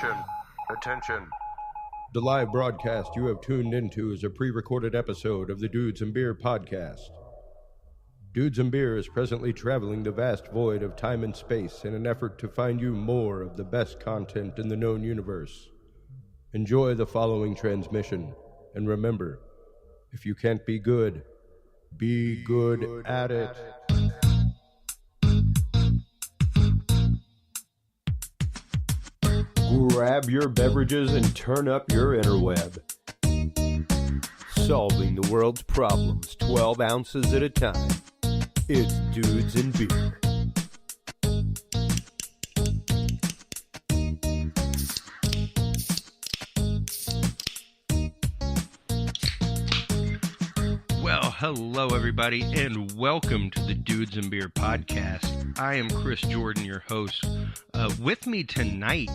Attention. Attention. The live broadcast you have tuned into is a pre-recorded episode of the Dudes and Beer podcast. Dudes and Beer is presently traveling the vast void of time and space in an effort to find you more of the best content in the known universe. Enjoy the following transmission, and remember, if you can't be good at it. Grab your beverages and turn up your interweb. Solving the world's problems 12 ounces at a time. It's Dudes and Beer. Well, hello everybody, and welcome to the Dudes and Beer podcast. I am Chris Jordan, your host. With me tonight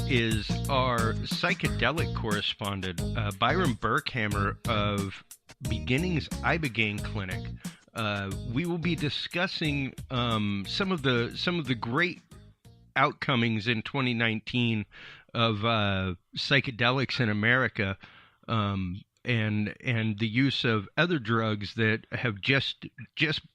is our psychedelic correspondent, Byron Burkhammer of Beginnings Ibogaine Clinic. We will be discussing some of the great outcomings in 2019 of psychedelics in America, and the use of other drugs that have just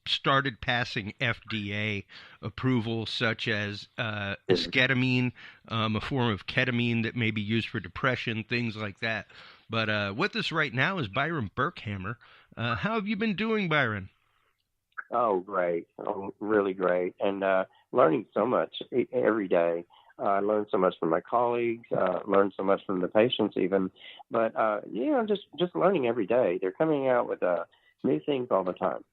started passing FDA approval, such as Esketamine, a form of ketamine that may be used for depression, things like that. But with us right now is Byron Burkhammer. How have you been doing, Byron? Oh, great. Oh, really great. And learning so much every day. I learned so much from my colleagues, learned so much from the patients even. But, just learning every day. They're coming out with new things all the time.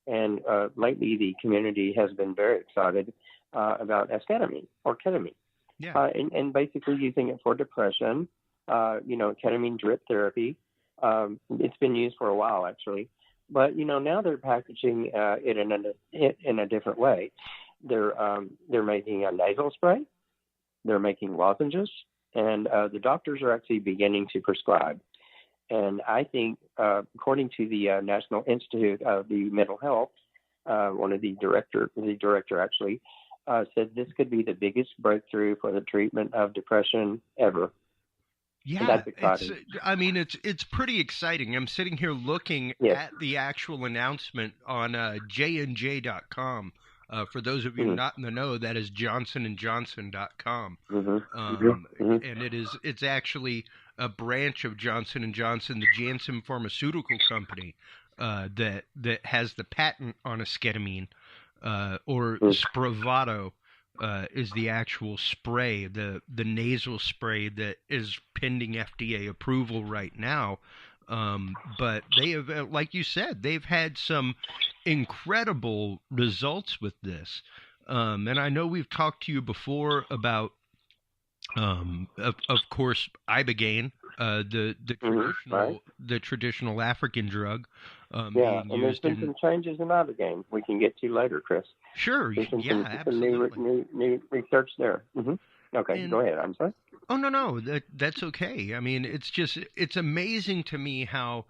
And lately the community has been very excited about esketamine or ketamine. Yeah. And basically using it for depression, ketamine drip therapy. It's been used for a while, actually. But, now they're packaging it in a different way. They're making a nasal spray. They're making lozenges, and the doctors are actually beginning to prescribe. And I think, according to the National Institute of the Mental Health, one of the director actually said this could be the biggest breakthrough for the treatment of depression ever. Yeah, and that's exciting. It's pretty exciting. I'm sitting here looking at the actual announcement on jnj.com. For those of you not in the know, that is johnsonandjohnson.com. And it's actually a branch of Johnson & Johnson, the Janssen Pharmaceutical company, that has the patent on esketamine, or SPRAVATO, is the actual spray, the nasal spray that is pending FDA approval right now. But they have, like you said, they've had some incredible results with this. And I know we've talked to you before about, of course, Ibogaine, the traditional African drug. And there's been some changes in Ibogaine we can get to later, Chris. Sure. Absolutely. Some new research there. Okay, go ahead. I'm sorry. Oh, no, that's okay. I mean, it's amazing to me how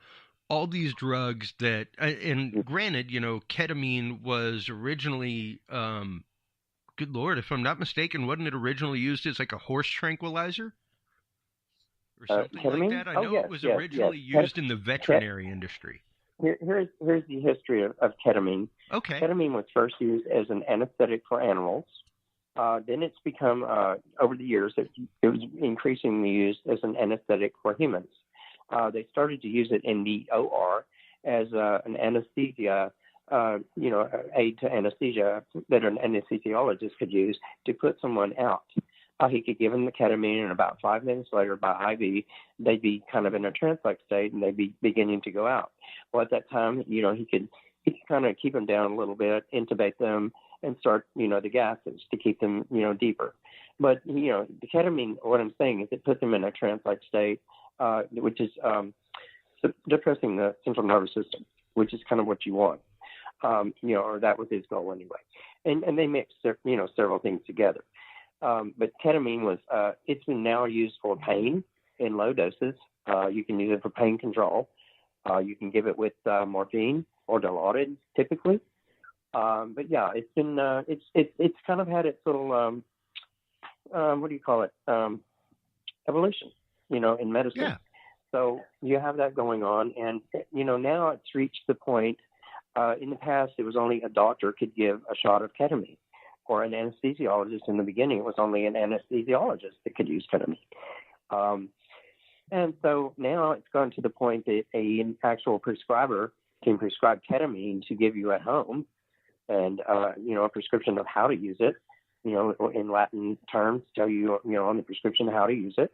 all these drugs that, and granted, ketamine was originally, good Lord, if I'm not mistaken, wasn't it originally used as like a horse tranquilizer? Or something ketamine? like that? I know it was originally used in the veterinary industry. Here's the history of ketamine. Okay. Ketamine was first used as an anesthetic for animals. Then it's become, over the years, it was increasingly used as an anesthetic for humans. They started to use it in the OR as an anesthesia, aid to anesthesia that an anesthesiologist could use to put someone out. He could give them the ketamine, and about 5 minutes later, by IV, they'd be kind of in a trance-like state, and they'd be beginning to go out. Well, at that time, he could kind of keep them down a little bit, intubate them, and start, the gases to keep them, deeper. But, the ketamine, what I'm saying is it puts them in a trance-like state, which is depressing the central nervous system, which is kind of what you want, or that was his goal anyway. And they mix, several things together. But ketamine was, it's been now used for pain in low doses. You can use it for pain control. You can give it with morphine or Dilaudid, typically. But yeah, it's been it's kind of had its little what do you call it? evolution, in medicine. Yeah. So you have that going on. And, now it's reached the point, in the past, it was only a doctor could give a shot of ketamine, or an anesthesiologist. In the beginning, it was only an anesthesiologist that could use ketamine. And so now it's gone to the point that an actual prescriber can prescribe ketamine to give you at home, and, a prescription of how to use it, in Latin terms, tell you, on the prescription how to use it.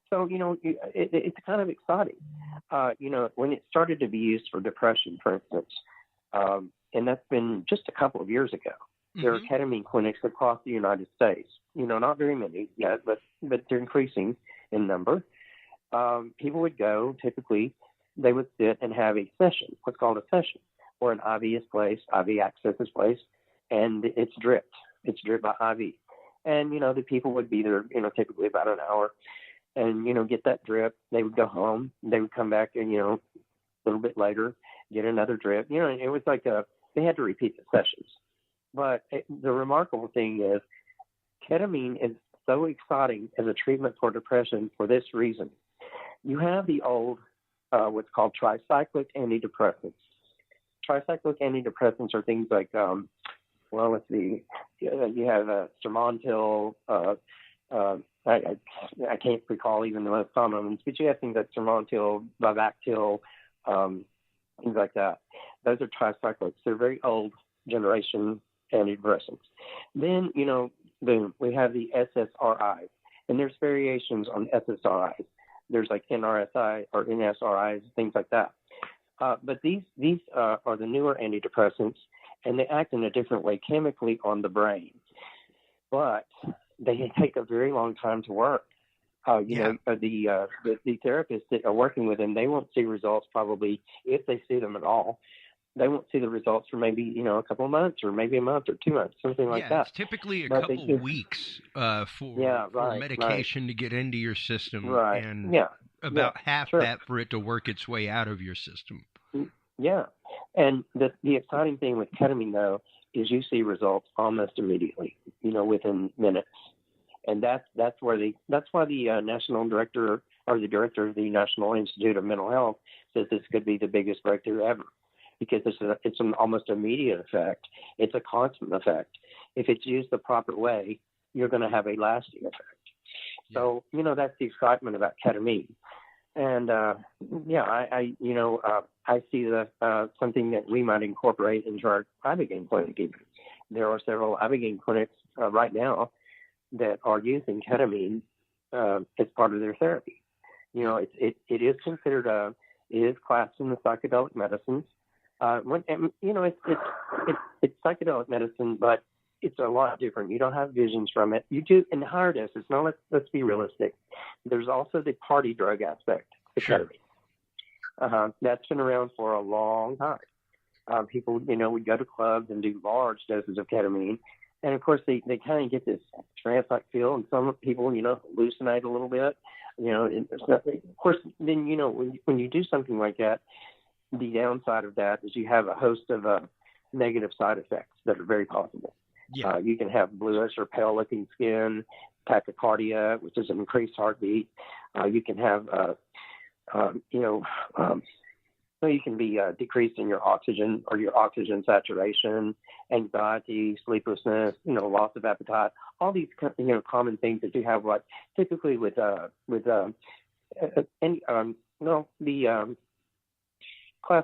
So, it's kind of exciting. When it started to be used for depression, for instance, and that's been just a couple of years ago, there are ketamine clinics across the United States. Not very many yet, but they're increasing in number. People would go, typically, they would sit and have a session, what's called a session, where an IV is placed, IV access is placed, and it's dripped. It's dripped by IV. And, the people would be there, typically about an hour, and, get that drip. They would go home. They would come back and, a little bit later, get another drip. It was like they had to repeat the sessions. But the remarkable thing is ketamine is so exciting as a treatment for depression for this reason. You have the old, what's called tricyclic antidepressants. Tricyclic antidepressants are things like, let's see, you have Sermontil, I can't recall even the most common ones, but you have things like Sermontil, Vivactil, things like that. Those are tricyclics. They're very old generation antidepressants. Then, boom, we have the SSRIs, and there's variations on SSRIs. There's like NRSI or NSRIs, things like that. But these are the newer antidepressants, and they act in a different way chemically on the brain. But they take a very long time to work. The therapists that are working with them, they won't see results probably, if they see them at all. They won't see the results for maybe, a couple of months or maybe a month or 2 months, something like that. It's typically a couple of weeks for medication to get into your system, and about half that for it to work its way out of your system. Yeah, and the exciting thing with ketamine, though, is you see results almost immediately, within minutes. And that's why the national director, or the director of the National Institute of Mental Health, says this could be the biggest breakthrough ever, because it's an almost immediate effect. It's a constant effect. If it's used the proper way, you're going to have a lasting effect. Yeah. So, that's the excitement about ketamine. And, I see that something that we might incorporate into our Ibogaine clinic even. There are several Ibogaine clinics right now that are using ketamine as part of their therapy. It is considered, it is classed in the psychedelic medicines. It's psychedelic medicine, but it's a lot different. You don't have visions from it. You do in higher doses. Now, let's be realistic. There's also the party drug aspect of ketamine. That's been around for a long time. People, would go to clubs and do large doses of ketamine. And, of course, they kind of get this trance-like feel, and some people, hallucinate a little bit. Of course, then, when you do something like that, the downside of that is you have a host of negative side effects that are very possible. Yeah. You can have bluish or pale-looking skin, tachycardia, which is an increased heartbeat. You can have, you can be decreased in your oxygen or your oxygen saturation, anxiety, sleeplessness, loss of appetite, all these, common things that you have, like typically with class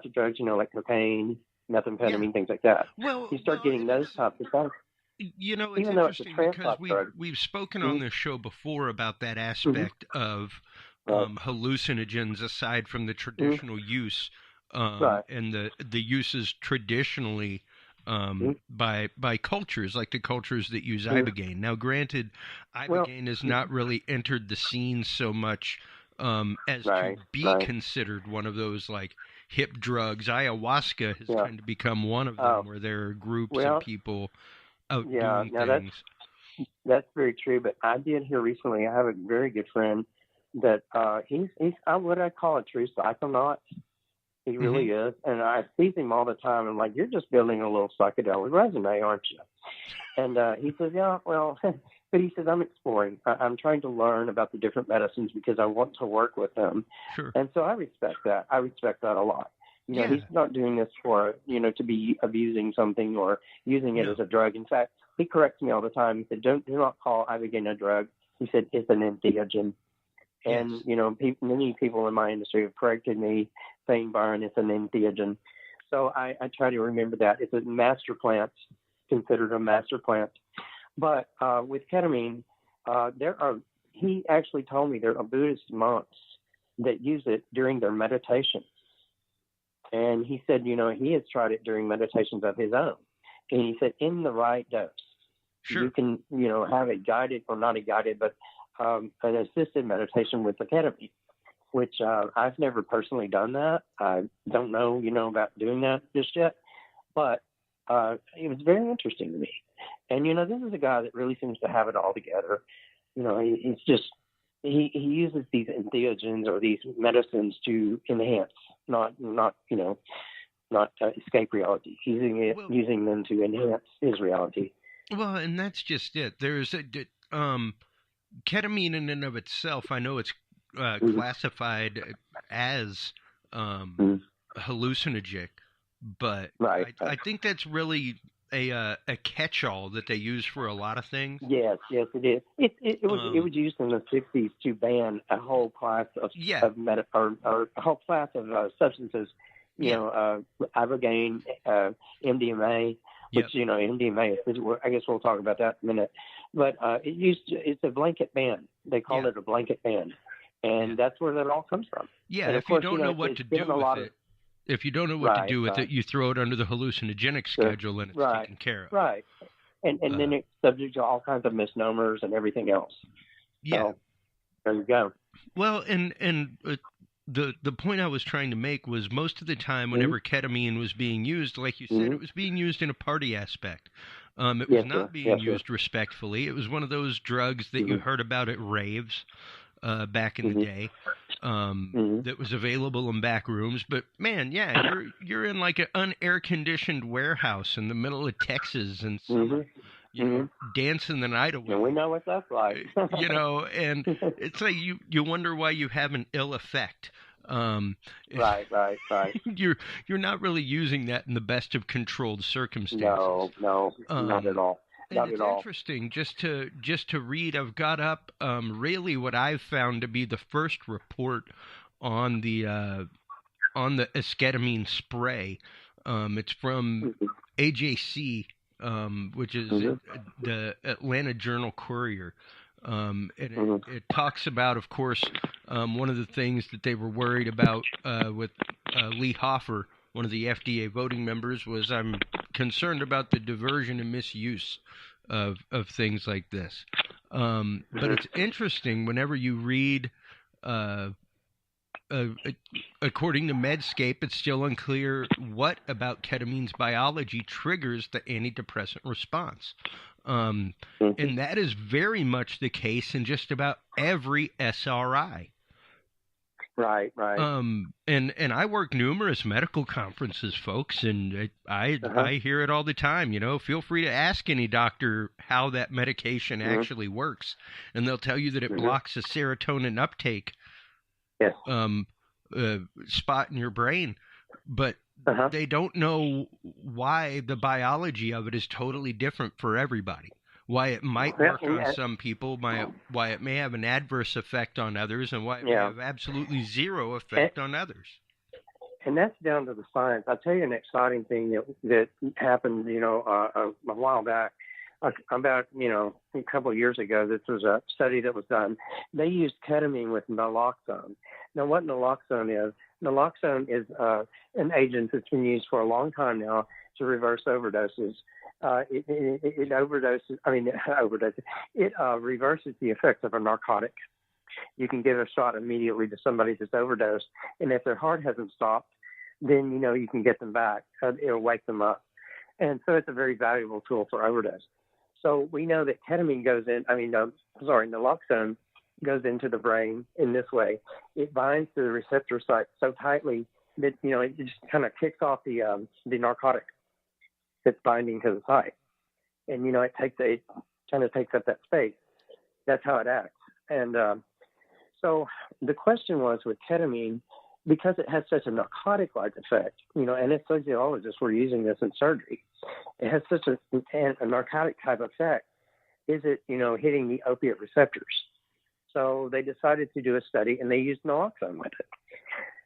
of drugs, like cocaine, methamphetamine, things like that. Well, you start getting those types of things. It's interesting because we've spoken on this show before about that aspect of hallucinogens aside from the traditional use, and the uses traditionally by cultures, like the cultures that use Ibogaine. Now, granted, Ibogaine has not really entered the scene so much as to be considered one of those like hip drugs. Ayahuasca has kind of become one of them, where there are groups of people out doing things. That's very true. But I did hear recently, I have a very good friend that he's what I call a true psychonaut. He really is. And I see him all the time. I'm like, you're just building a little psychedelic resume, aren't you? And he says, yeah, well, But he says, I'm exploring. I'm trying to learn about the different medicines because I want to work with them. Sure. And so I respect that. I respect that a lot. He's not doing this for, to be abusing something or using it as a drug. In fact, he corrects me all the time. He said, do not call Ibogaine a drug. He said, it's an entheogen. And, many people in my industry have corrected me saying, Byron, it's an entheogen. So I try to remember that. It's a master plant, considered a master plant. But with ketamine, he actually told me there are Buddhist monks that use it during their meditation. And he said, he has tried it during meditations of his own. And he said, in the right dose, you can, have a guided or not a guided, but an assisted meditation with the ketamine, which I've never personally done that. I don't know, about doing that just yet. But it was very interesting to me. And, this is a guy that really seems to have it all together. He's just, he uses these entheogens or these medicines to enhance, not escape reality. He's using them to enhance his reality. Well, and that's just it. There's ketamine in and of itself. I know it's classified as hallucinogenic, but I think that's really a catch-all that they use for a lot of things. Yes, it is. It was used in the 60s to ban a whole class of or a whole class of substances. Ibogaine, MDMA, which MDMA. I guess we'll talk about that in a minute. But it's a blanket ban. They call it a blanket ban, and that's where that all comes from. Yeah, and if you don't know what to do with it. If you don't know what to do with it, you throw it under the hallucinogenic schedule and it's taken care of. Right. And then it's subject to all kinds of misnomers and everything else. Yeah. So, there you go. Well, and the point I was trying to make was most of the time whenever ketamine was being used, like you said, it was being used in a party aspect. It was not being used respectfully. It was one of those drugs that you heard about at raves back in the day. That was available in back rooms, but man, you're in like an unair conditioned warehouse in the middle of Texas and dancing the night away. And we know what that's like. And it's like you wonder why you have an ill effect. Right. You're not really using that in the best of controlled circumstances. No, not at all. And it's interesting just to read. I've got up really what I've found to be the first report on the esketamine spray. It's from AJC, which is the Atlanta Journal-Courier. It talks about, of course, one of the things that they were worried about with Lee Hoffer, one of the FDA voting members, was I'm concerned about the diversion and misuse of things like this. But it's interesting whenever you read, according to Medscape, it's still unclear what about ketamine's biology triggers the antidepressant response. And that is very much the case in just about every SRI. Right. And I work numerous medical conferences, folks, and I hear it all the time. Feel free to ask any doctor how that medication actually works, and they'll tell you that it blocks a serotonin uptake spot in your brain, but they don't know why the biology of it is totally different for everybody. Why it might work on some people, why it may have an adverse effect on others, and why it may have absolutely zero effect on others. And that's down to the science. I'll tell you an exciting thing that happened, a while back, about, a couple of years ago. This was a study that was done. They used ketamine with naloxone. Now, what naloxone is an agent that's been used for a long time now to reverse overdoses. It reverses the effects of a narcotic. You can give a shot immediately to somebody that's overdosed, and if their heart hasn't stopped, then you can get them back. It'll wake them up, and so it's a very valuable tool for overdose. So we know that ketamine naloxone goes into the brain in this way. It binds to the receptor site so tightly that it just kind of kicks off the narcotic that's binding to the site, and it kind of takes up that space. That's how it acts. And so the question was with ketamine, because it has such a narcotic-like effect, anesthesiologists were using this in surgery. It has such a narcotic type effect. Is it, hitting the opiate receptors? So they decided to do a study, and they used naloxone with it.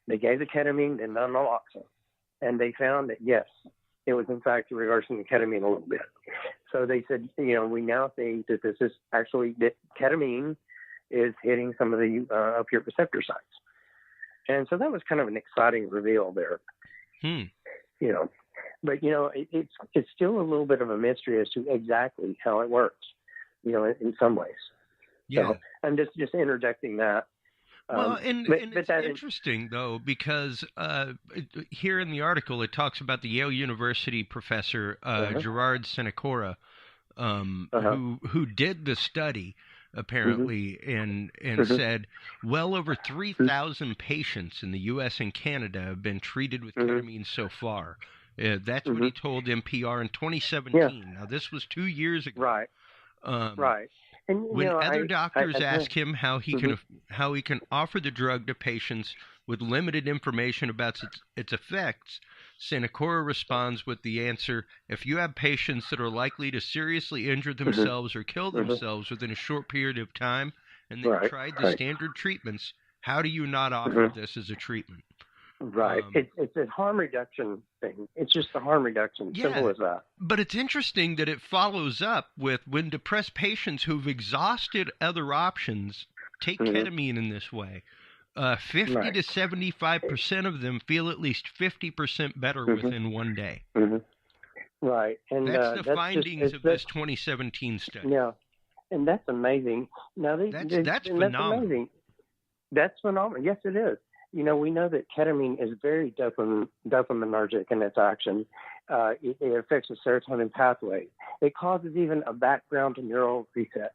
They gave the ketamine and not naloxone, and they found that, yes, it was in fact reversing the ketamine a little bit. So they said, we now think that this is actually that ketamine is hitting some of the opiate receptor sites. And so that was kind of an exciting reveal there. But it's still a little bit of a mystery as to exactly how it works, in some ways. Yeah. So I'm just interjecting that. Well, it's interesting, though, because here in the article, it talks about the Yale University professor, Gerard Senecora, who did the study, apparently, and said well over 3,000 patients in the U.S. and Canada have been treated with ketamine so far. That's what he told NPR in 2017. Yeah. Now, this was 2 years ago. Right. Right. And, when other doctors ask him how he can offer the drug to patients with limited information about its effects, Senecora responds with the answer, if you have patients that are likely to seriously injure themselves or kill themselves within a short period of time, and they've tried the standard treatments, how do you not offer this as a treatment? Right. It's a harm reduction thing. It's just a harm reduction. Yeah, simple as that. But it's interesting that it follows up with when depressed patients who've exhausted other options take ketamine in this way. 50 to 75% of them feel at least 50% better within 1 day. Right. And that's the findings of this 2017 study. Yeah. And that's amazing. Now, that's phenomenal. That's amazing. That's phenomenal. Yes, it is. We know that ketamine is very dopaminergic in its action. It affects the serotonin pathway. It causes even a background neural reset.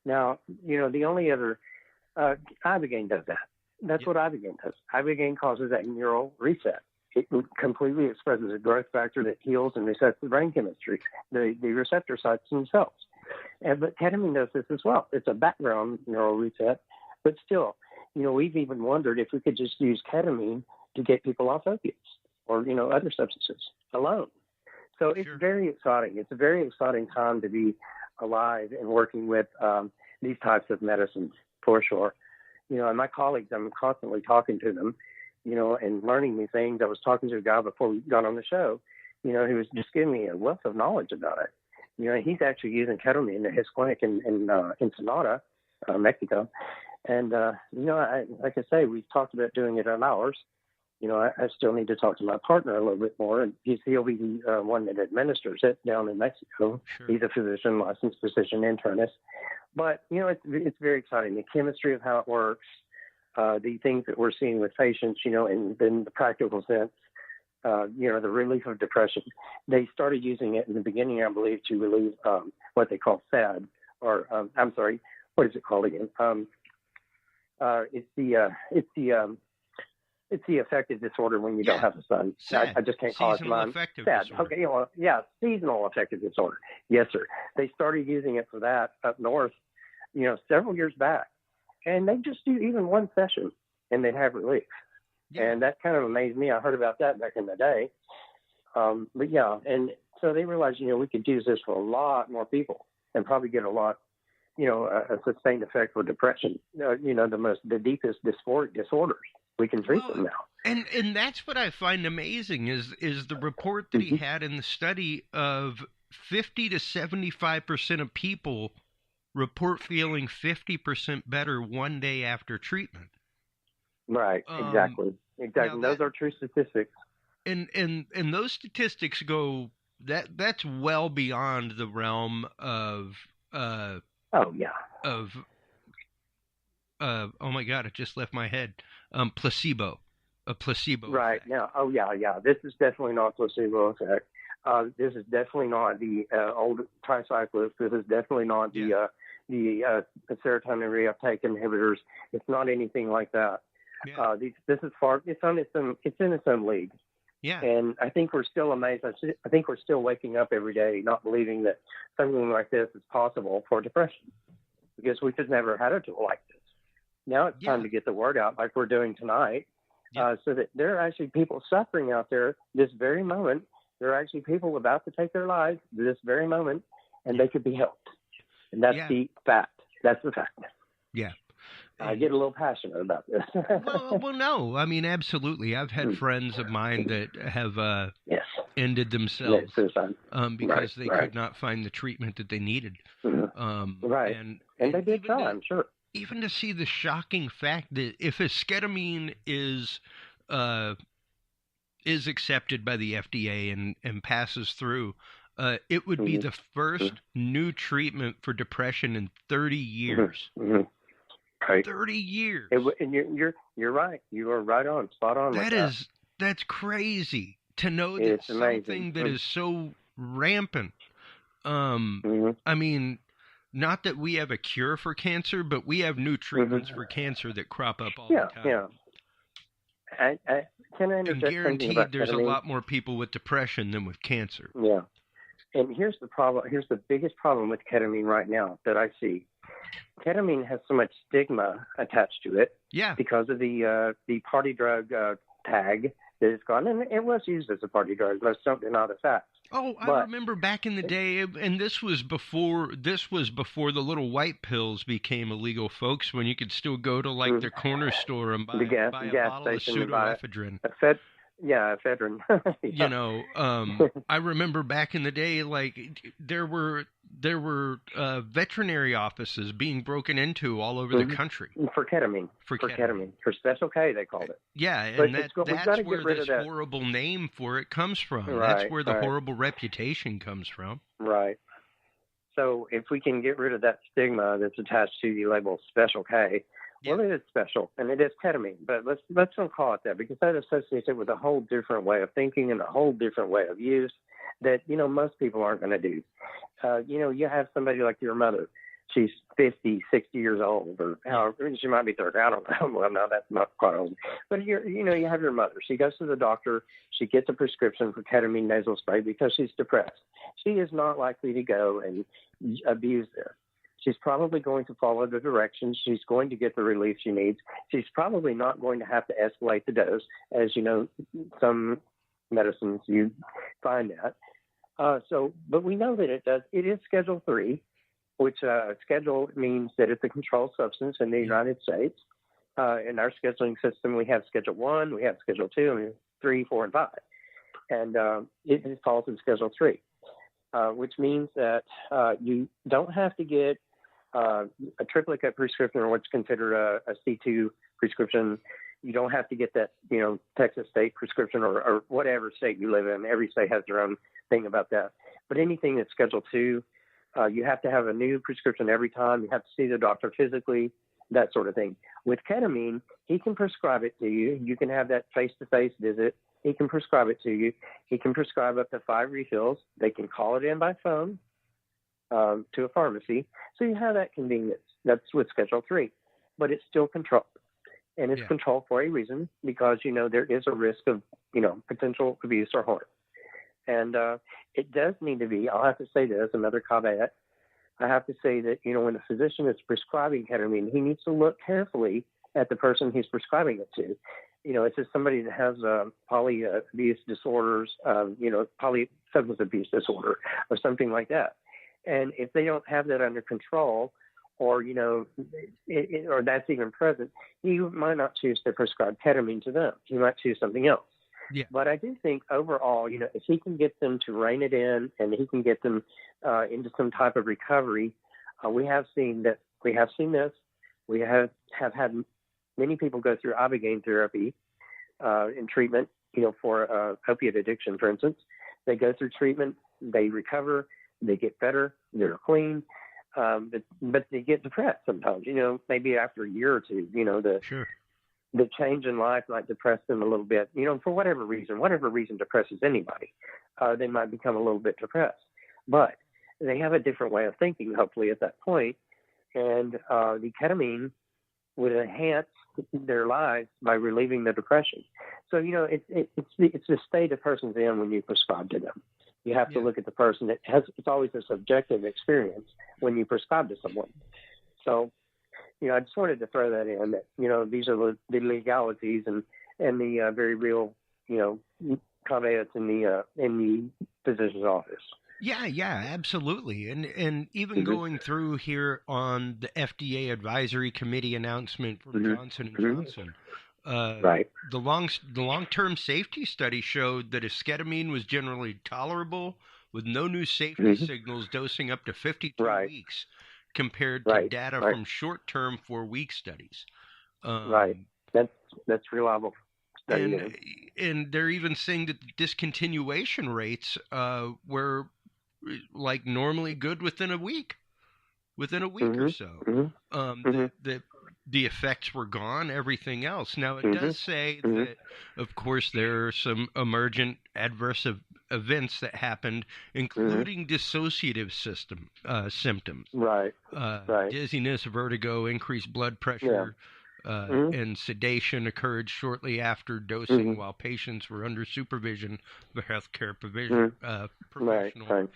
Now, the only other, Ibogaine does that. That's what Ibogaine does. Ibogaine causes that neural reset. It completely expresses a growth factor that heals and resets the brain chemistry, the receptor sites themselves. But ketamine does this as well. It's a background neural reset, but still, we've even wondered if we could just use ketamine to get people off opiates or, other substances alone. So it's very exciting. It's a very exciting time to be alive and working with these types of medicines, for sure. And my colleagues, I'm constantly talking to them, and learning new things. I was talking to a guy before we got on the show, he was just giving me a wealth of knowledge about it. He's actually using ketamine in his clinic in Sonora, Mexico. And, like I say, we've talked about doing it on ours. I still need to talk to my partner a little bit more, and he'll be the one that administers it down in Mexico. Sure. He's a physician, licensed physician internist. But, it's very exciting. The chemistry of how it works, the things that we're seeing with patients, in the practical sense, the relief of depression. They started using it in the beginning, I believe, to relieve what they call SAD, or, what is it called again? It's the affective disorder when you don't have a son. I just can't call it mine. SAD. Okay, seasonal affective disorder. Yes, sir. They started using it for that up north, several years back, and they just do even one session and they'd have relief. Yeah. And that kind of amazed me. I heard about that back in the day. But yeah, and so they realized, we could use this for a lot more people and probably get a lot, a sustained effect for depression, the deepest dysphoric disorders. We can treat them now. And that's what I find amazing is the report that he had in the study of 50 to 75% of people report feeling 50% better 1 day after treatment. Right, exactly. Now those are true statistics. And those statistics go that's well beyond the realm of oh my God, it just left my head. Placebo. A placebo right effect. Now, this is definitely not placebo effect. This is definitely not the old tricyclists. This is definitely not the serotonin reuptake inhibitors. It's not anything like that. Yeah. This is far. It's in its own league. Yeah. And I think we're still amazed. I think we're still waking up every day, not believing that something like this is possible for depression. because we just never had a tool like this. Now it's time to get the word out like we're doing tonight, so that there are actually people suffering out there this very moment. There are actually people about to take their lives this very moment, and they could be helped. And that's the fact. That's the fact. Yeah. I get a little passionate about this. well, no. I mean, absolutely. I've had friends of mine that have ended themselves because they could not find the treatment that they needed. Right. And they did try, I'm sure. Even to see the shocking fact that if esketamine is accepted by the FDA and passes through, it would be the first new treatment for depression in 30 years. Right. 30 years. And you're right. You are right on, spot on. That's crazy to know that something that is so rampant. I mean, not that we have a cure for cancer, but we have new treatments for cancer that crop up all the time. Yeah. Can I and guaranteed there's a lot more people with depression than with cancer. Yeah. And here's the problem. Here's the biggest problem with ketamine right now that I see. Ketamine has so much stigma attached to it because of the party drug tag that it's gone. And it was used as a party drug. Let's don't deny the facts. I remember back in the day, and this was before the little white pills became illegal, folks, when you could still go to like the corner store and buy a bottle of pseudoephedrine. Ephedrine. You know, I remember back in the day, like there were veterinary offices being broken into all over the country for ketamine. For Special K, they called it. Yeah, and that's where this horrible name for it comes from. Right, that's where the horrible reputation comes from. Right. So if we can get rid of that stigma that's attached to the label Special K, well, it is special, and it is ketamine, but let's not call it that, because that associates it with a whole different way of thinking and a whole different way of use that, most people aren't going to do. You have somebody like your mother. She's 50, 60 years old, or however, she might be 30. I don't know. Well, no, that's not quite old. But, you have your mother. She goes to the doctor. She gets a prescription for ketamine nasal spray because she's depressed. She is not likely to go and abuse this. She's probably going to follow the directions. She's going to get the relief she needs. She's probably not going to have to escalate the dose, as some medicines you find that. But we know that it does. It is Schedule 3, which schedule means that it's a controlled substance in the United States. In our scheduling system, we have Schedule 1, we have Schedule 2, and 3, 4, and 5. And it falls in Schedule 3, which means that you don't have to get a triplicate prescription, or what's considered a C2 prescription. You don't have to get that, Texas state prescription or whatever state you live in. Every state has their own thing about that. But anything that's Schedule 2, you have to have a new prescription every time. You have to see the doctor physically, that sort of thing. With ketamine, he can prescribe it to you. You can have that face-to-face visit. He can prescribe it to you. He can prescribe up to 5 refills. They can call it in by phone to a pharmacy. So you have that convenience. That's with Schedule 3. But it's still controlled. And it's controlled for a reason, because, there is a risk of, potential abuse or harm. And it does need to be, I'll have to say this, another caveat. I have to say that, when the physician is prescribing ketamine, he needs to look carefully at the person he's prescribing it to. It's just somebody that has poly abuse disorders, poly substance abuse disorder or something like that. And if they don't have that under control, or, or that's even present, he might not choose to prescribe ketamine to them. He might choose something else. Yeah. But I do think overall, if he can get them to rein it in, and he can get them into some type of recovery, we have seen this. We have had many people go through Ibogaine therapy in treatment, for opiate addiction, for instance. They go through treatment, they recover, they get better, they're clean, but they get depressed sometimes, maybe after a year or two, the change in life might depress them a little bit, for whatever reason depresses anybody. They might become a little bit depressed, but they have a different way of thinking, hopefully, at that point. And the ketamine would enhance their lives by relieving the depression. So, it's the state a person's in when you prescribe to them. You have to look at the person. It's always a subjective experience when you prescribe to someone. So, I just wanted to throw that in, that, these are the legalities and the very real, caveats in the physician's office. Yeah, absolutely. And even going through here on the FDA Advisory Committee announcement from Johnson & Johnson, right. The long-term safety study showed that esketamine was generally tolerable with no new safety signals, dosing up to 52 weeks compared to data from short-term 4-week studies. Right. That's reliable. And they're even saying that the discontinuation rates were like normally good within a week or so. The effects were gone, everything else. Now, it does say that, of course, there are some emergent adverse events that happened, including dissociative symptoms. Right. Dizziness, vertigo, increased blood pressure, and sedation occurred shortly after dosing while patients were under supervision of a healthcare professional. Right.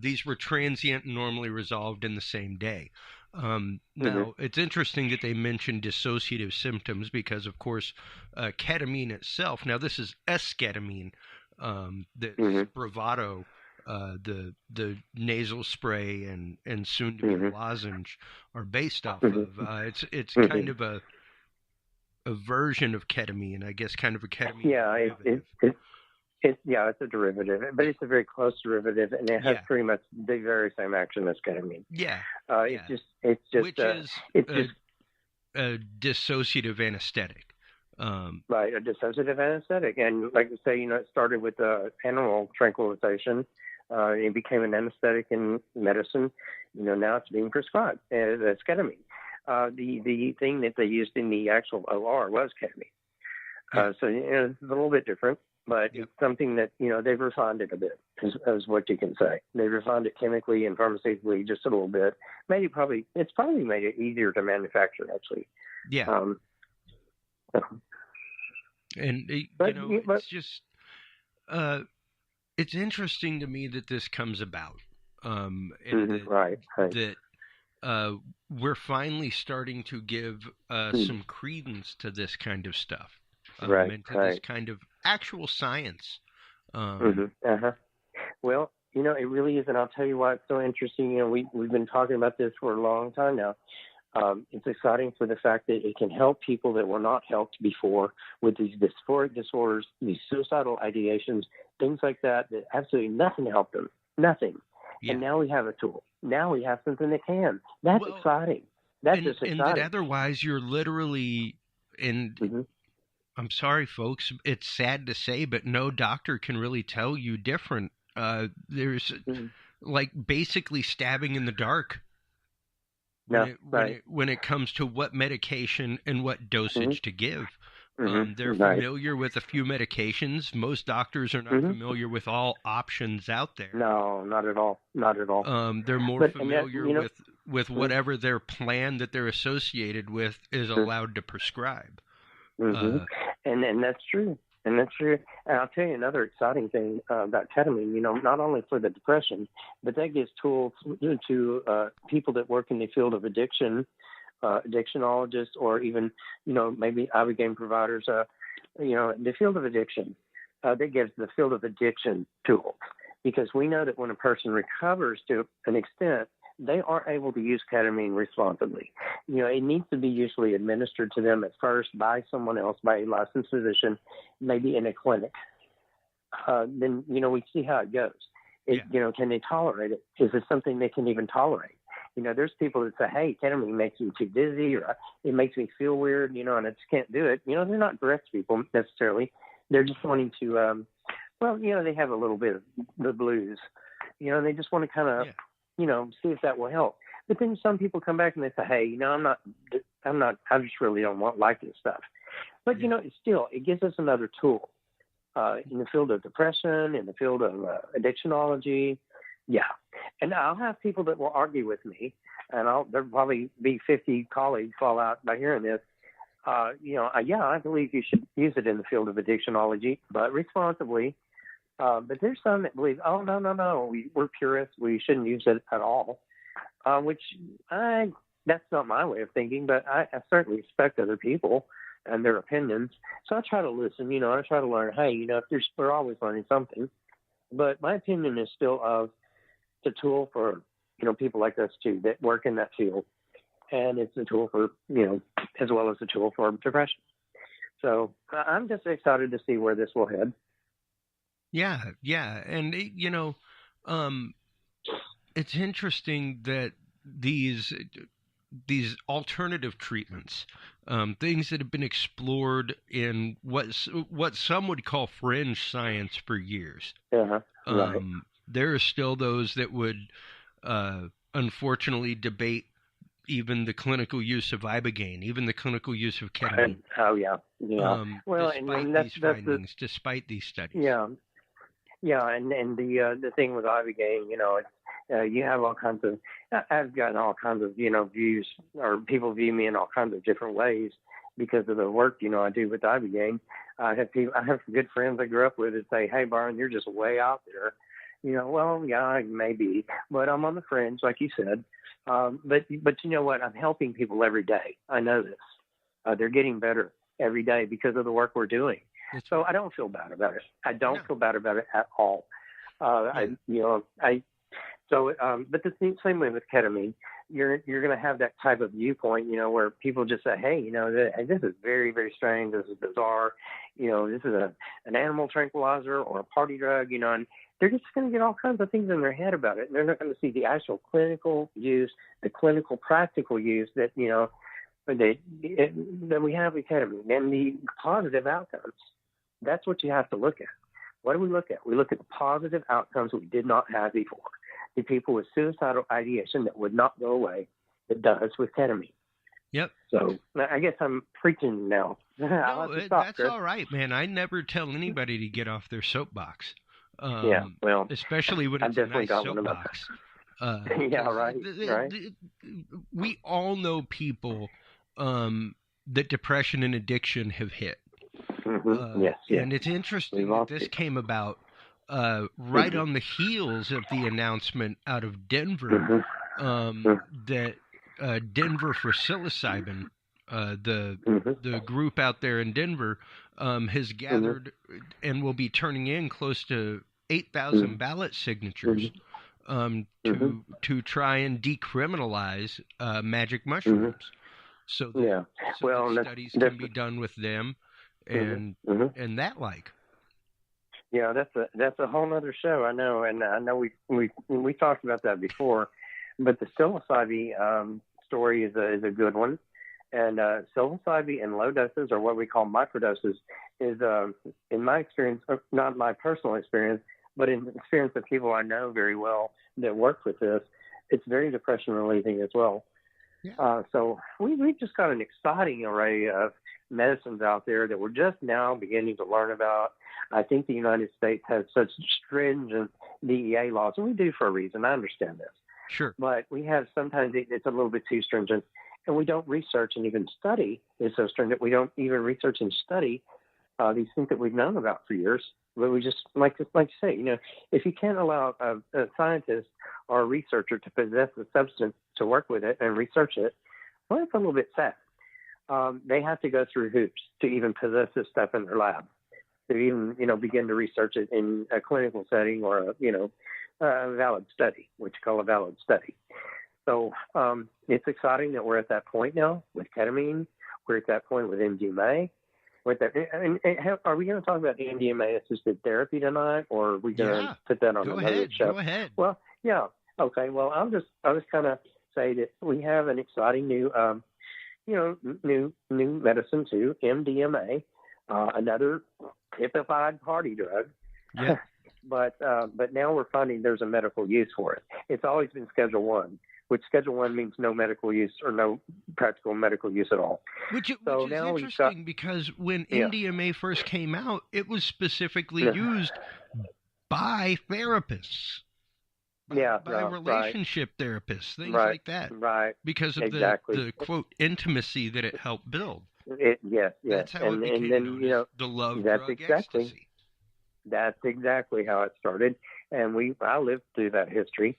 These were transient and normally resolved in the same day. Now, it's interesting that they mentioned dissociative symptoms because, of course, ketamine itself, now this is esketamine, the SPRAVATO, the nasal spray and soon to be lozenge are based off of. It's kind of a version of ketamine, I guess, kind of a ketamine. Yeah, it's a derivative, but it's a very close derivative, and it has pretty much the very same action as ketamine. It's just a dissociative anesthetic. Right, a dissociative anesthetic, and like I say, it started with animal tranquilization. It became an anesthetic in medicine. Now it's being prescribed as ketamine. The thing that they used in the actual OR was ketamine. So it's a little bit different. But it's something that, they've refined it a bit, is what you can say. They've refined it chemically and pharmaceutically just a little bit. It's probably made it easier to manufacture, actually. Yeah. It's just, it's interesting to me that this comes about. That we're finally starting to give some credence to this kind of stuff. And to this kind of actual science. Well, it really is, and I'll tell you why it's so interesting. We've been talking about this for a long time now. It's exciting for the fact that it can help people that were not helped before with these dysphoric disorders, these suicidal ideations, things like that absolutely nothing helped them. Nothing. Yeah. And now we have a tool. Now we have something that can. That's exciting. That's just exciting. And that otherwise you're literally I'm sorry, folks. It's sad to say, but no doctor can really tell you different. There's like basically stabbing in the dark when it comes to what medication and what dosage to give. They're familiar with a few medications. Most doctors are not familiar with all options out there. No, not at all. Not at all. They're more familiar with whatever their plan that they're associated with is allowed to prescribe. And that's true. And I'll tell you another exciting thing about ketamine, not only for the depression, but that gives tools to people that work in the field of addiction, addictionologists, or even, maybe Ibogaine providers, the field of addiction. That gives the field of addiction tools, because we know that when a person recovers to an extent, they are able to use ketamine responsibly. It needs to be usually administered to them at first by someone else, by a licensed physician, maybe in a clinic. Then, we see how it goes. Can they tolerate it? Is it something they can even tolerate? There's people that say, hey, ketamine makes me too dizzy, or it makes me feel weird, and I just can't do it. They're not direct people necessarily. They're just wanting to, they have a little bit of the blues, and they just want to kind of, see if that will help. But then some people come back and they say, hey, I just really don't like this stuff. But, it gives us another tool in the field of depression, in the field of addictionology. Yeah. And I'll have people that will argue with me, and there'll probably be 50 colleagues fall out by hearing this. I believe you should use it in the field of addictionology, but responsibly. But there's some that believe, oh, no, we're purists. We shouldn't use it at all, which I that's not my way of thinking, but I certainly respect other people and their opinions. So I try to listen, I try to learn, hey, we're always learning something. But my opinion is still of the tool for, people like us too that work in that field. And it's a tool for, as well as a tool for depression. So I'm just excited to see where this will head. Yeah. And, it's interesting that these alternative treatments, things that have been explored in what some would call fringe science for years. Right. There are still those that would unfortunately debate even the clinical use of Ibogaine, even the clinical use of ketamine. Oh, yeah. Well, despite these studies. Yeah, and the thing with Ibogaine, you have all kinds of. I've gotten all kinds of views, or people view me in all kinds of different ways because of the work I do with Ibogaine. I have good friends I grew up with that say, "Hey, Byron, you're just way out there." Well, yeah, maybe, but I'm on the fringe, like you said. But you know what? I'm helping people every day. I know this. They're getting better every day because of the work we're doing. So I don't feel bad about it. I don't feel bad about it at all. But the same way with ketamine, you're going to have that type of viewpoint, where people just say, hey, this is very, very strange. This is bizarre. This is an animal tranquilizer or a party drug, and they're just going to get all kinds of things in their head about it. And they're not going to see the actual clinical use, the clinical practical use that we have with ketamine and the positive outcomes. That's what you have to look at. What do we look at? We look at the positive outcomes we did not have before. The people with suicidal ideation that would not go away, that does with ketamine. Yep. So I guess I'm preaching now. No, that's all right, man. I never tell anybody to get off their soapbox. Especially when it's a nice soapbox. Right. We all know people that depression and addiction have hit. Yes. And it's interesting that this came about right on the heels of the announcement out of Denver that Denver for Psilocybin, the group out there in Denver, has gathered and will be turning in close to 8,000 ballot signatures to try and decriminalize magic mushrooms. So that studies can be done with them and that like. Yeah, that's a whole other show. I know, and I know we talked about that before, but the psilocybin story is a good one. And psilocybin in low doses, or what we call microdoses, is in my experience, not my personal experience, but in the experience of people I know very well that work with this, it's very depression relieving as well. Yeah. So we've just got an exciting array of medicines out there that we're just now beginning to learn about. I think the United States has such stringent DEA laws, and we do for a reason. I understand this. Sure. But we have sometimes it's a little bit too stringent, and we don't research and even study. It's so stringent we don't even research and study these things that we've known about for years. But we just, like you say, if you can't allow a scientist or a researcher to possess the substance to work with it and research it, well, it's a little bit sad. They have to go through hoops to even possess this stuff in their lab, to even, begin to research it in a clinical setting or a valid study, what you call a valid study. So it's exciting that we're at that point now with ketamine. We're at that point with MDMA. Are we going to talk about the MDMA-assisted therapy tonight, or are we going to put that on another show? Go ahead. Well, yeah. Okay. Well, I'll just kind of say that we have an exciting new medicine too, MDMA, another typified party drug. Yeah. But now we're finding there's a medical use for it. It's always been Schedule 1, which Schedule 1 means no medical use or no practical medical use at all. Which is interesting because when MDMA first came out, it was specifically used by therapists. By relationship therapists, things like that. Right. Because of the quote intimacy that it helped build. Yes. That's how it became known as the love drug ecstasy. That's exactly how it started, and I lived through that history.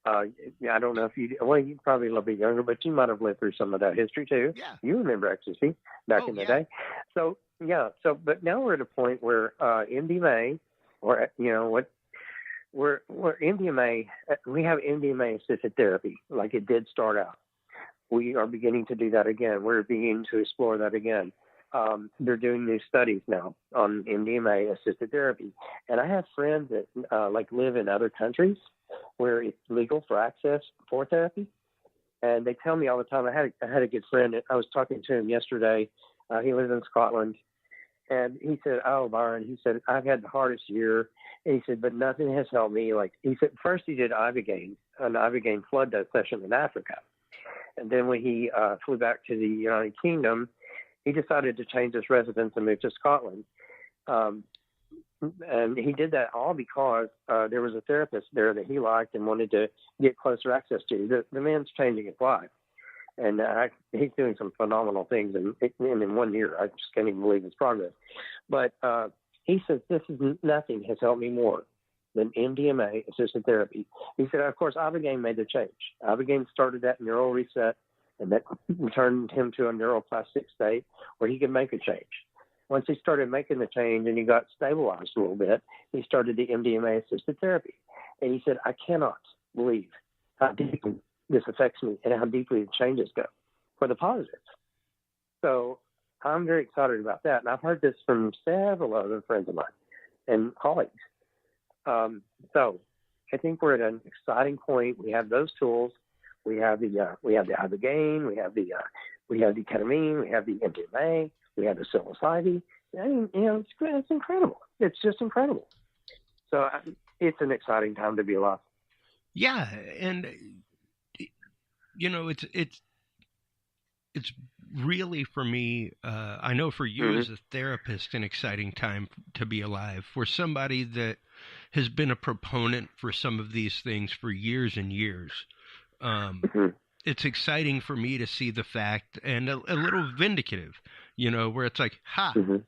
I don't know if you, well, you're probably a little bit younger, but you might have lived through some of that history too. Yeah. You remember ecstasy back in the day. So, but now we're at a point where MDMA, or, we're MDMA, we have MDMA assisted therapy like it did start out. We are beginning to do that again. We're beginning to explore that again. They're doing new studies now on MDMA assisted therapy. And I have friends that live in other countries where it's legal for access for therapy. And they tell me all the time, I had a good friend, I was talking to him yesterday. He lives in Scotland. And he said, "Oh, Byron," he said, "I've had the hardest year." And he said, "But nothing has helped me." Like he said, first he did Ibogaine, an Ibogaine flood dose session in Africa. And then when he flew back to the United Kingdom, he decided to change his residence and move to Scotland. And he did that all because there was a therapist there that he liked and wanted to get closer access to. The man's changing his life. And he's doing some phenomenal things in 1 year. I just can't even believe his progress. But he says, nothing has helped me more than MDMA-assisted therapy. He said, of course, Ibogaine made the change. Ibogaine started that neural reset, and that returned him to a neuroplastic state where he could make a change. Once he started making the change and he got stabilized a little bit, he started the MDMA-assisted therapy. And he said, I cannot believe how deeply this affects me and how deeply the changes go for the positive. So I'm very excited about that. And I've heard this from several other friends of mine and colleagues. So I think we're at an exciting point. We have those tools. We have the Ibogaine, we have the Ketamine, we have the MDMA, we have the Psilocybin. I mean, it's incredible. It's just incredible. So it's an exciting time to be alive. Yeah, and it's really, for me, I know for you as a therapist, an exciting time to be alive. For somebody that has been a proponent for some of these things for years and years, it's exciting for me to see the fact, and a little vindicative, where it's like, one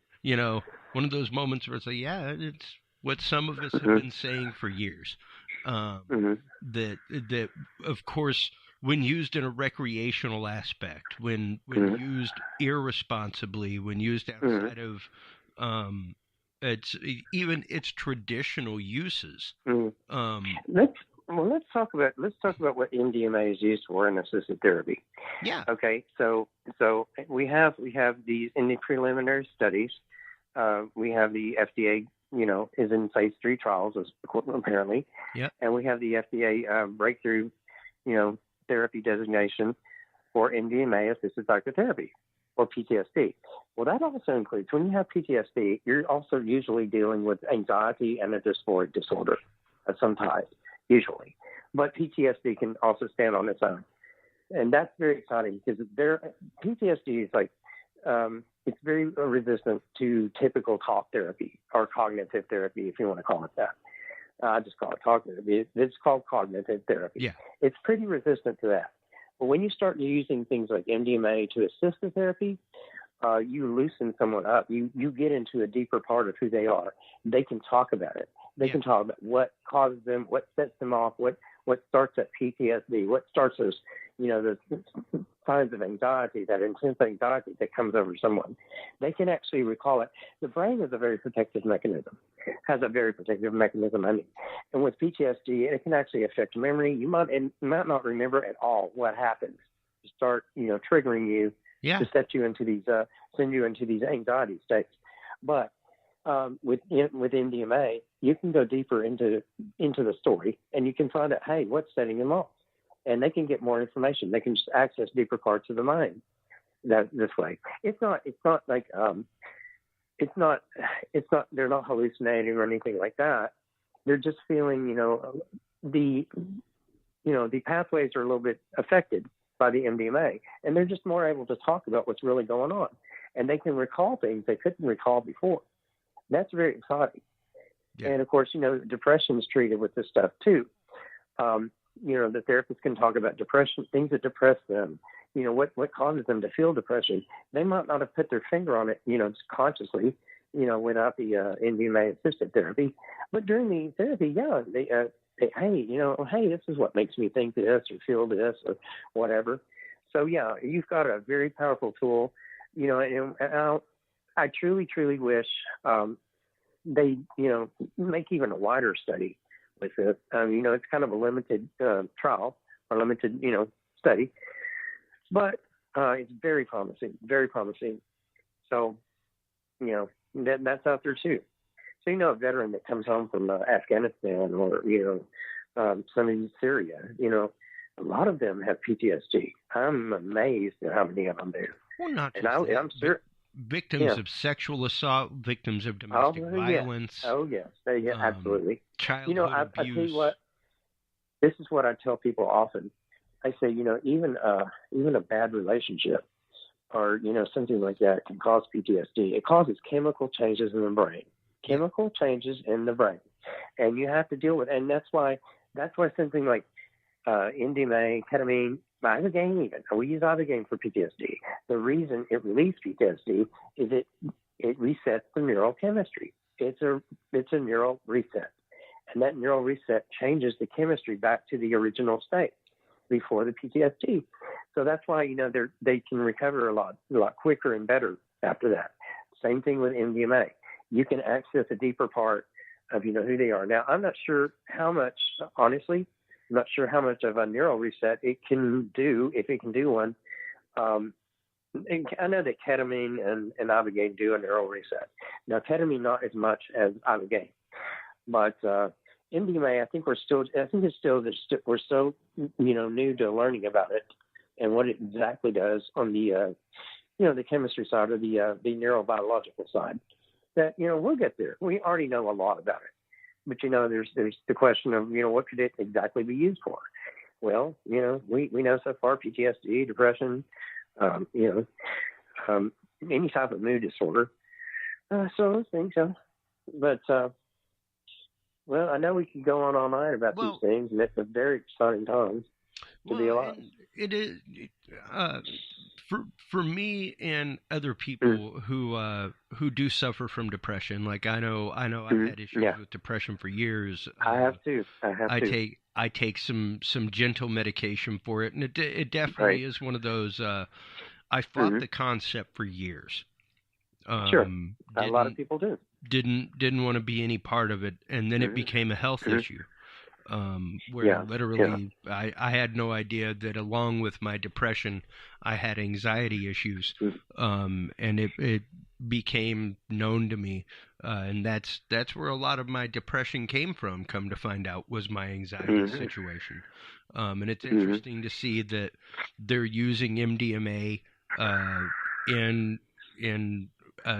of those moments where it's like, yeah, it's what some of us have been saying for years. That of course, when used in a recreational aspect, when used irresponsibly, when used outside of its traditional uses. Let's talk about what MDMA is used for in assisted therapy. Yeah. Okay. So we have these in the preliminary studies. We have the FDA, is in phase 3 trials, apparently. Yeah. And we have the FDA breakthrough, therapy designation for MDMA assisted psychotherapy, or PTSD. Well, that also includes, when you have PTSD, you're also usually dealing with anxiety and a dysphoric disorder of some type, usually. But PTSD can also stand on its own. And that's very exciting because PTSD is like, it's very resistant to typical talk therapy or cognitive therapy, if you want to call it that. I just call it cognitive. It's called cognitive therapy. Yeah. It's pretty resistant to that. But when you start using things like MDMA to assist the therapy, you loosen someone up. You get into a deeper part of who they are. They can talk about it. They can talk about what causes them, what sets them off, what starts that PTSD, what starts those, the signs of anxiety, that intense anxiety that comes over someone. They can actually recall it. The brain is a very protective mechanism, has a very protective mechanism. And with PTSD, it can actually affect memory. You might not remember at all what happens to start, triggering you to set you into these, send you into these anxiety states. But with MDMA, you can go deeper into the story, and you can find out, hey, what's setting them off, and they can get more information. They can just access deeper parts of the mind this way. It's not like they're not hallucinating or anything like that. They're just feeling, the pathways are a little bit affected by the MDMA, and they're just more able to talk about what's really going on, and they can recall things they couldn't recall before. That's very exciting. Yeah. And of course, depression is treated with this stuff too. The therapist can talk about depression, things that depress them, what causes them to feel depression. They might not have put their finger on it, just consciously, without the MDMA assisted therapy. But during the therapy, hey, hey, this is what makes me think this or feel this or whatever. So yeah, you've got a very powerful tool, and I truly, truly wish they, make even a wider study with it. It's kind of a limited trial or limited, study, but it's very promising, very promising. So, that's out there too. So, a veteran that comes home from Afghanistan or, some in Syria, a lot of them have PTSD. I'm amazed at how many of them do. Well, not just and that. I'm sure. Victims of sexual assault, victims of domestic violence. Oh, yes. Absolutely. Childhood I abuse. tell you what, this is what I tell people often. I say, even a bad relationship or, something like that can cause PTSD. It causes chemical changes in the brain. Chemical changes in the brain. And you have to deal with it. And that's why something like MDMA, ketamine, Ibogaine even. We use Ibogaine for PTSD. The reason it relieves PTSD is it resets the neural chemistry. It's a neural reset. And that neural reset changes the chemistry back to the original state before the PTSD. So that's why, they can recover a lot quicker and better after that. Same thing with MDMA. You can access a deeper part of, who they are. Now, I'm not sure how much, honestly, I'm not sure how much of a neural reset it can do, if it can do one. I know that ketamine and Ibogaine do a neural reset. Now, ketamine not as much as Ibogaine, but MDMA, I think we're so new to learning about it and what it exactly does on the the chemistry side or the neurobiological side. That we'll get there. We already know a lot about it. But, there's the question of, what could it exactly be used for? Well, we know so far PTSD, depression, any type of mood disorder. So those things. But, well, I know we could go on all night about these things, and it's a very exciting time to be alive. It is for me and other people who do suffer from depression. Like I know I've had issues with depression for years. I have too. I take some gentle medication for it, and it definitely is one of those. I fought the concept for years. Sure, a lot of people do. Didn't want to be any part of it, and then it became a health issue. Where literally I had no idea that along with my depression, I had anxiety issues, and it became known to me, and that's where a lot of my depression came from. Come to find out, was my anxiety situation, and it's interesting to see that they're using MDMA in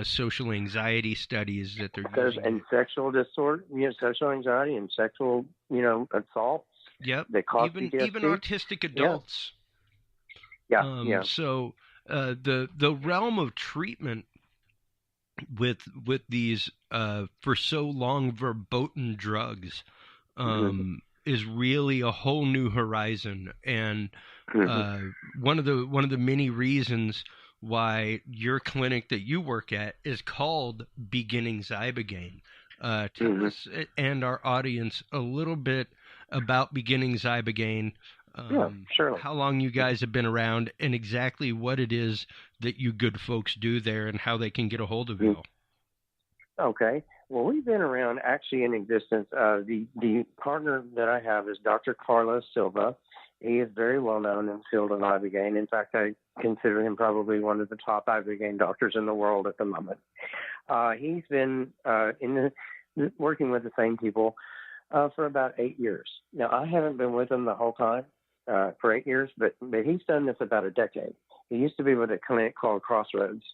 social anxiety studies that they're using. And sexual disorder, sexual anxiety and sexual, assaults. Yep. They cause even autistic adults. Yeah. So the realm of treatment with these for so long verboten drugs is really a whole new horizon, and one of the many reasons why your clinic that you work at is called Beginnings Ibogaine. Tell us and our audience a little bit about Beginnings Ibogaine. Sure. How long you guys have been around, and exactly what it is that you good folks do there, and how they can get a hold of you all. Okay. Well, we've been around actually in existence. The partner that I have is Dr. Carlos Silva. He is very well known in the field of Ibogaine. In fact, I consider him probably one of the top Ibogaine doctors in the world at the moment. He's been working with the same people for about 8 years. Now, I haven't been with him the whole time for 8 years, but he's done this about a decade. He used to be with a clinic called Crossroads,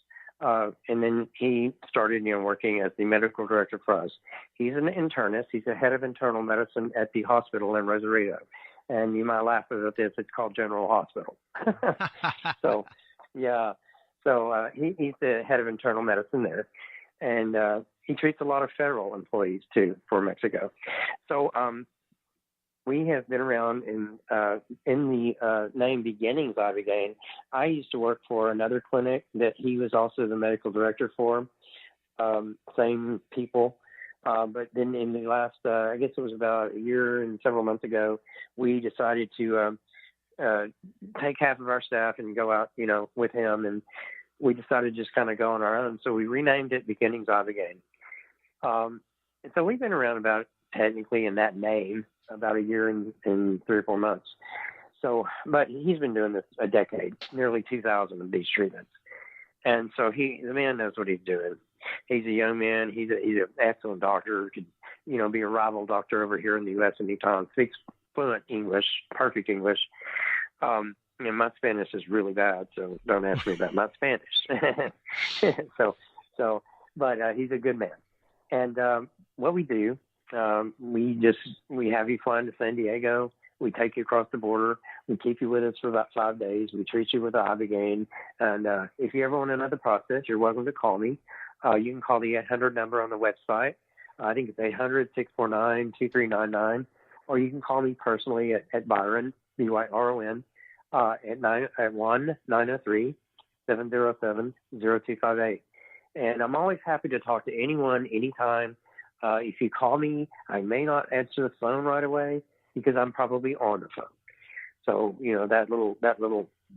and then he started, working as the medical director for us. He's an internist. He's the head of internal medicine at the hospital in Rosarito. And you might laugh at this. It's called General Hospital. So, yeah. So he's the head of internal medicine there. And he treats a lot of federal employees, too, for Mexico. So we have been around in the name Beginnings Ibogaine. I used to work for another clinic that he was also the medical director for. Same people. But then in the last, I guess it was about a year and several months ago, we decided to take half of our staff and go out, with him. And we decided to just kind of go on our own. So we renamed it Beginnings Ibogaine. And so we've been around about, technically in that name, about a year and 3 or 4 months. So, but he's been doing this a decade, nearly 2,000 of these treatments. And so the man knows what he's doing. He's a young man. He's an excellent doctor. Could, be a rival doctor over here in the U.S. anytime. Speaks fluent English, perfect English. And my Spanish is really bad, so don't ask me about my Spanish. But he's a good man. And what we do, we have you flying to San Diego. We take you across the border. We keep you with us for about 5 days. We treat you with the Ibogaine. And if you ever want another process, you're welcome to call me. You can call the 800 number on the website. I think it's 800-649-2399. Or you can call me personally at Byron, BYRON, at 1-903-707-0258. And I'm always happy to talk to anyone, anytime. If you call me, I may not answer the phone right away because I'm probably on the phone. So, that little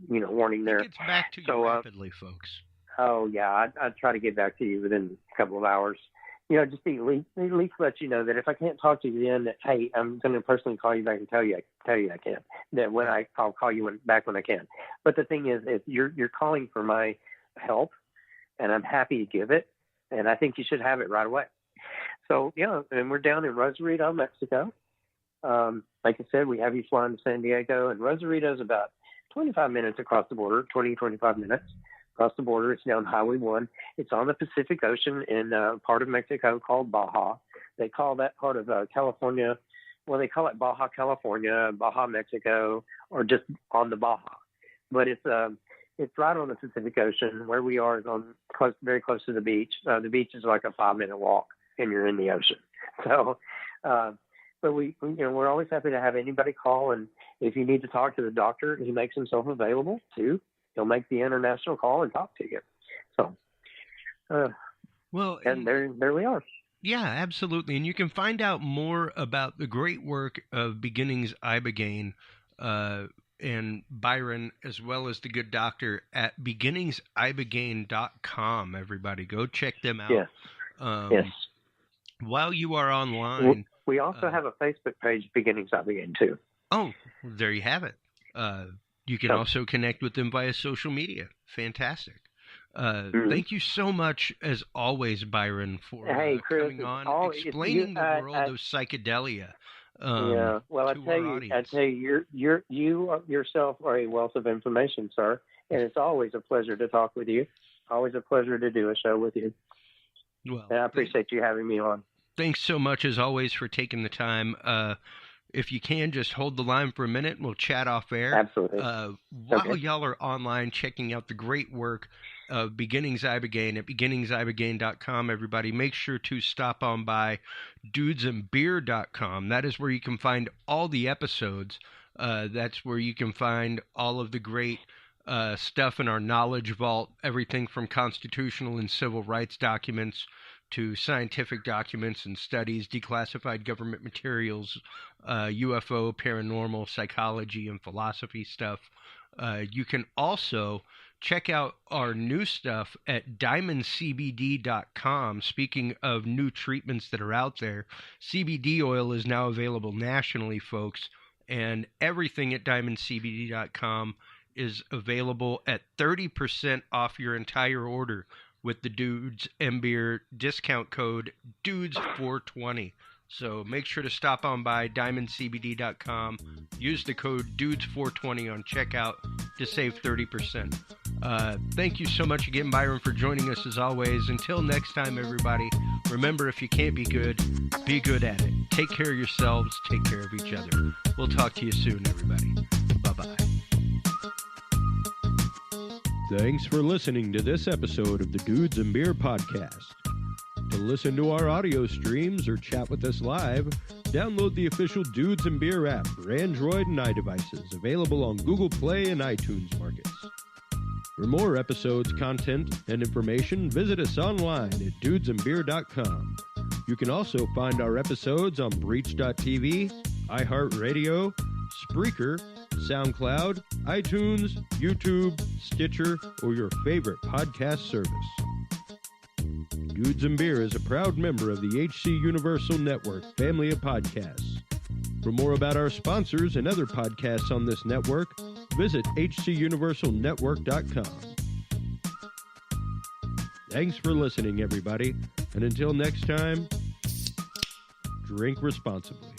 warning there. It gets back to you rapidly, folks. Oh, yeah. I'd try to get back to you within a couple of hours. Just at least let you know that if I can't talk to you then, that, hey, I'm going to personally call you back and tell you I can. That I'll call you back when I can. But the thing is you're calling for my help, and I'm happy to give it, and I think you should have it right away. So, and we're down in Rosarito, Mexico. Like I said, we have you flying to San Diego, and Rosarito is about 25 minutes across the border, 25 minutes across the border. It's down Highway 1. It's on the Pacific Ocean in a part of Mexico called Baja. They call that part of California, they call it Baja California, Baja Mexico, or just on the Baja. But it's right on the Pacific Ocean. Where we are is very close to the beach. The beach is like a 5-minute walk, and you're in the ocean. So, but we're always happy to have anybody call, and if you need to talk to the doctor, he makes himself available too. He'll make the international call and talk to you. So, and there we are. Yeah, absolutely. And you can find out more about the great work of Beginnings Ibogaine and Byron, as well as the good doctor, at beginningsibogaine.com. Everybody, go check them out. Yes. Yes. While you are online, we also have a Facebook page, Beginnings Ibogaine, too. Oh, there you have it. You can also connect with them via social media. Fantastic. Thank you so much, as always, Byron, for Chris, coming on, explaining the world of psychedelia. Well, I tell you, you yourself are a wealth of information, sir, and it's always a pleasure to talk with you. Always a pleasure to do a show with you. Well, and I appreciate you having me on. Thanks so much, as always, for taking the time. If you can, just hold the line for a minute and we'll chat off air. Absolutely. While y'all are online checking out the great work of Beginnings Ibogaine at beginningsibogaine.com, everybody, make sure to stop on by dudesandbeer.com. That is where you can find all the episodes. That's where you can find all of the great stuff in our knowledge vault, everything from constitutional and civil rights documents to scientific documents and studies, declassified government materials, UFO, paranormal, psychology, and philosophy stuff. You can also check out our new stuff at diamondcbd.com. Speaking of new treatments that are out there, CBD oil is now available nationally, folks, and everything at diamondcbd.com is available at 30% off your entire order with the Dudes and Beer discount code DUDES420. So make sure to stop on by diamondcbd.com. Use the code DUDES420 on checkout to save 30%. Thank you so much again, Byron, for joining us as always. Until next time, everybody, remember, if you can't be good at it. Take care of yourselves. Take care of each other. We'll talk to you soon, everybody. Bye-bye. Thanks for listening to this episode of the Dudes and Beer Podcast. To listen to our audio streams or chat with us live, download the official Dudes and Beer app for Android and iDevices, available on Google Play and iTunes markets. For more episodes, content, and information, visit us online at dudesandbeer.com. You can also find our episodes on Breach.tv, iHeartRadio, Spreaker, SoundCloud, iTunes, YouTube, Stitcher, or your favorite podcast service. Dudes and Beer is a proud member of the HC Universal Network family of podcasts. For more about our sponsors and other podcasts on this network, visit hcuniversalnetwork.com. Thanks for listening, everybody, and until next time, drink responsibly.